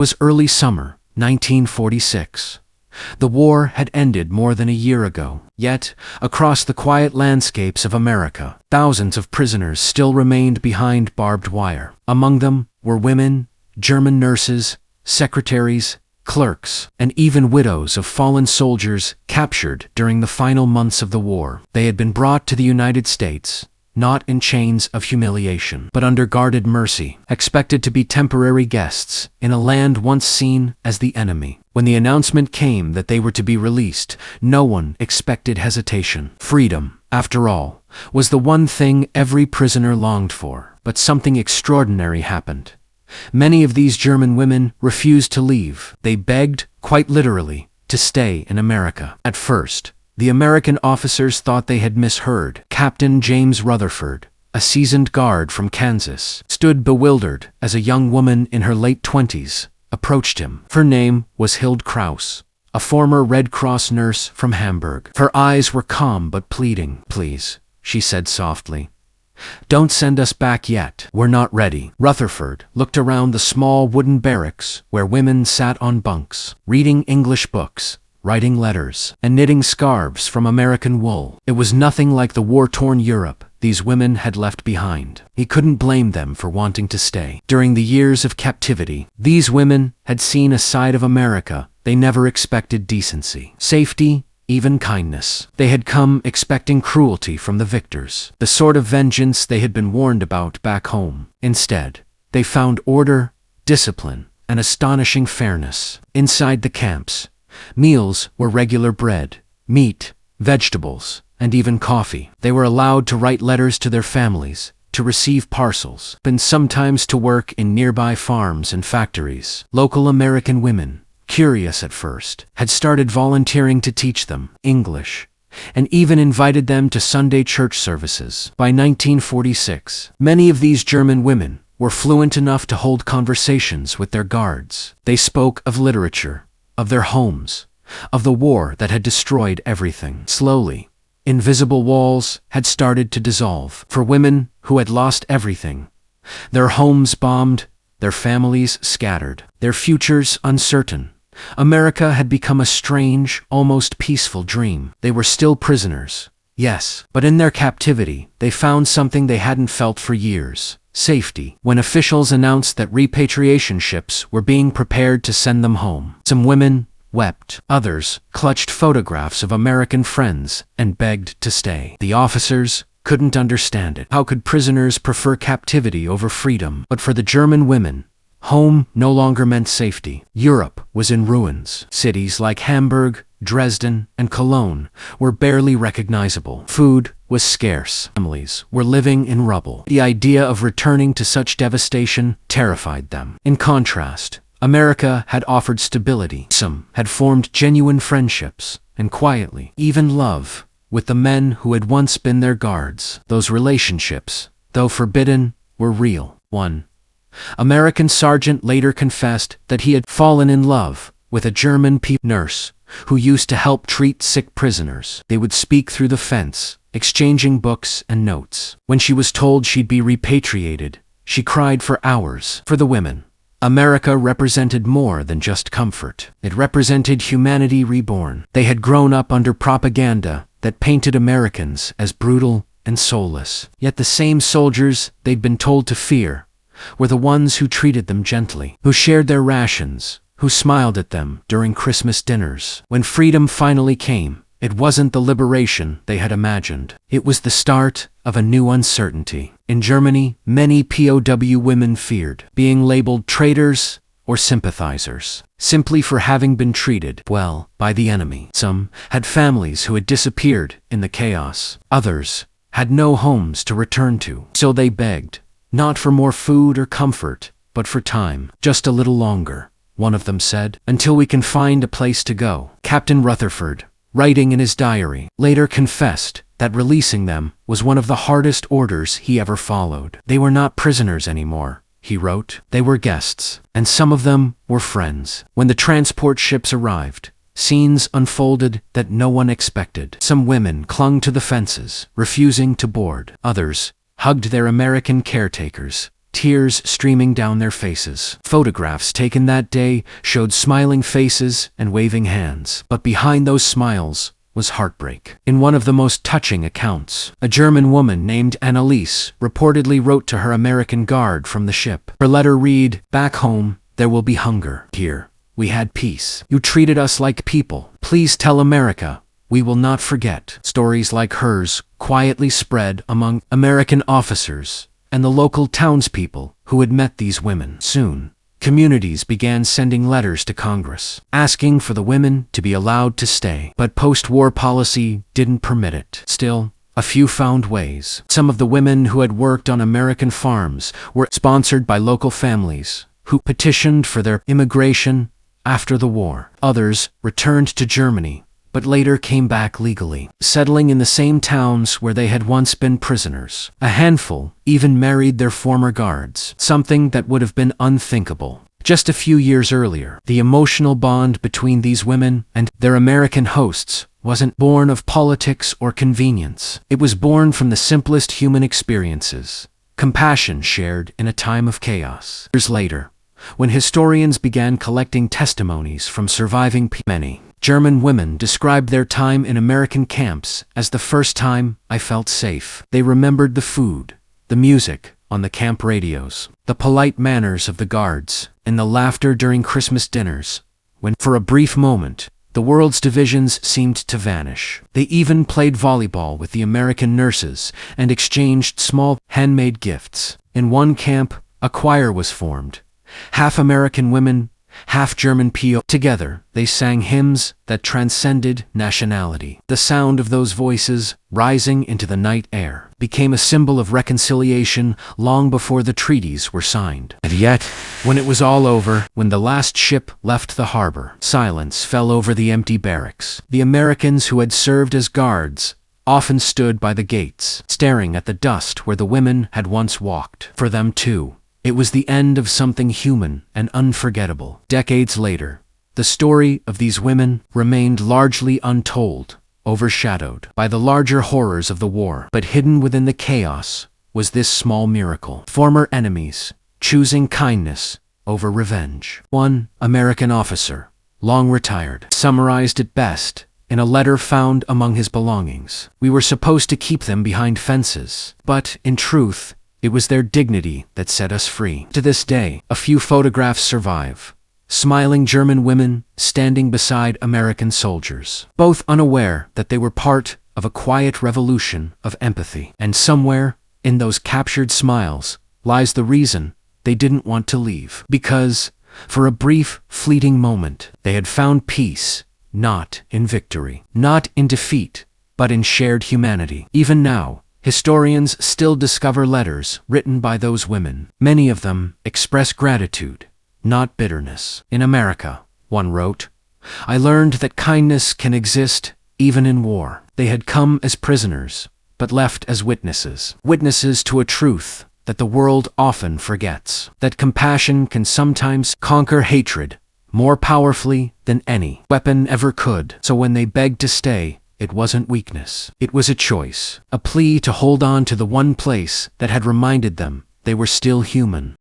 It was early summer, 1946. The war had ended more than a year ago. Yet, across the quiet landscapes of America, thousands of prisoners still remained behind barbed wire. Among them were women, German nurses, secretaries, clerks, and even widows of fallen soldiers captured during the final months of the war. They had been brought to the United States, not in chains of humiliation, but under guarded mercy, expected to be temporary guests in a land once seen as the enemy. When the announcement came that they were to be released, no one expected hesitation. Freedom, after all, was the one thing every prisoner longed for. But something extraordinary happened. Many of these German women refused to leave. They begged, quite literally, to stay in America. At first, the American officers thought they had misheard. Captain James Rutherford, a seasoned guard from Kansas, stood bewildered as a young woman in her late 20s approached him. Her name was Hilde Kraus, a former Red Cross nurse from Hamburg. Her eyes were calm but pleading. "Please," she said softly, "don't send us back yet. We're not ready." Rutherford looked around the small wooden barracks where women sat on bunks, reading English books, writing letters, and knitting scarves from American wool. It was nothing like the war-torn Europe these women had left behind. He couldn't blame them for wanting to stay. During the years of captivity, these women had seen a side of America they never expected: decency, safety, even kindness. They had come expecting cruelty from the victors, the sort of vengeance they had been warned about back home. Instead, they found order, discipline, and astonishing fairness. Inside the camps, meals were regular bread, meat, vegetables, and even coffee. They were allowed to write letters to their families, to receive parcels, and sometimes to work in nearby farms and factories. Local American women, curious at first, had started volunteering to teach them English, and even invited them to Sunday church services. By 1946, many of these German women were fluent enough to hold conversations with their guards. They spoke of literature, of their homes, of the war that had destroyed everything. Slowly, invisible walls had started to dissolve. For women who had lost everything, their homes bombed, their families scattered, their futures uncertain, America had become a strange, almost peaceful dream. They were still prisoners, yes, but in their captivity, they found something they hadn't felt for years: safety. When officials announced that repatriation ships were being prepared to send them home, some women wept. Others clutched photographs of American friends and begged to stay. The officers couldn't understand it. How could prisoners prefer captivity over freedom? But for the German women, home no longer meant safety. Europe was in ruins. Cities like Hamburg, Dresden, and Cologne were barely recognizable. Food was scarce. Families were living in rubble. The idea of returning to such devastation terrified them. In contrast, America had offered stability. Some had formed genuine friendships, and quietly, even love, with the men who had once been their guards. Those relationships, though forbidden, were real. One American sergeant later confessed that he had fallen in love with a German nurse who used to help treat sick prisoners. They would speak through the fence, exchanging books and notes. When she was told she'd be repatriated, she cried for hours. For the women, America represented more than just comfort. It represented humanity reborn. They had grown up under propaganda that painted Americans as brutal and soulless. Yet the same soldiers they'd been told to fear were the ones who treated them gently, who shared their rations, who smiled at them during Christmas dinners. When freedom finally came, it wasn't the liberation they had imagined. It was the start of a new uncertainty. In Germany, many POW women feared being labeled traitors or sympathizers, simply for having been treated well by the enemy. Some had families who had disappeared in the chaos. Others had no homes to return to. So they begged, not for more food or comfort, but for time. "Just a little longer," one of them said, "until we can find a place to go." Captain Rutherford, writing in his diary, later confessed that releasing them was one of the hardest orders he ever followed. They were not prisoners anymore, he wrote. They were guests, and some of them were friends. When the transport ships arrived, scenes unfolded that no one expected. Some women clung to the fences, refusing to board. Others hugged their American caretakers, tears streaming down their faces. Photographs taken that day showed smiling faces and waving hands, but behind those smiles was heartbreak. In one of the most touching accounts, a German woman named Anneliese reportedly wrote to her American guard from the ship. Her letter read, "Back home, there will be hunger. Here, we had peace. You treated us like people. Please tell America, we will not forget." Stories like hers quietly spread among American officers and the local townspeople who had met these women. Soon, communities began sending letters to Congress, asking for the women to be allowed to stay. But post-war policy didn't permit it. Still, a few found ways. Some of the women who had worked on American farms were sponsored by local families, who petitioned for their immigration after the war. Others returned to Germany, but later came back legally, settling in the same towns where they had once been prisoners. A handful even married their former guards, something that would have been unthinkable just a few years earlier. The emotional bond between these women and their American hosts wasn't born of politics or convenience. It was born from the simplest human experiences, compassion shared in a time of chaos. Years later, when historians began collecting testimonies from surviving many German women described their time in American camps as the first time I felt safe. They remembered the food, the music on the camp radios, the polite manners of the guards, and the laughter during Christmas dinners, when, for a brief moment, the world's divisions seemed to vanish. They even played volleyball with the American nurses and exchanged small, handmade gifts. In one camp, a choir was formed, half American women, half German POWs. Together, they sang hymns that transcended nationality. The sound of those voices, rising into the night air, became a symbol of reconciliation long before the treaties were signed. And yet, when it was all over, when the last ship left the harbor, silence fell over the empty barracks. The Americans who had served as guards often stood by the gates, staring at the dust where the women had once walked. For them too, it was the end of something human and unforgettable. Decades later, the story of these women remained largely untold, overshadowed by the larger horrors of the war. But hidden within the chaos was this small miracle. Former enemies choosing kindness over revenge. One American officer, long retired, summarized it best in a letter found among his belongings. "We were supposed to keep them behind fences, but, in truth, it was their dignity that set us free." To this day, a few photographs survive. Smiling German women standing beside American soldiers, both unaware that they were part of a quiet revolution of empathy. And somewhere, in those captured smiles, lies the reason they didn't want to leave. Because, for a brief, fleeting moment, they had found peace, not in victory, not in defeat, but in shared humanity. Even now, historians still discover letters written by those women. Many of them express gratitude, not bitterness. In America, one wrote, "I learned that kindness can exist even in war." They had come as prisoners, but left as witnesses. Witnesses to a truth that the world often forgets. That compassion can sometimes conquer hatred more powerfully than any weapon ever could. So when they begged to stay, it wasn't weakness. It was a choice, a plea to hold on to the one place that had reminded them they were still human.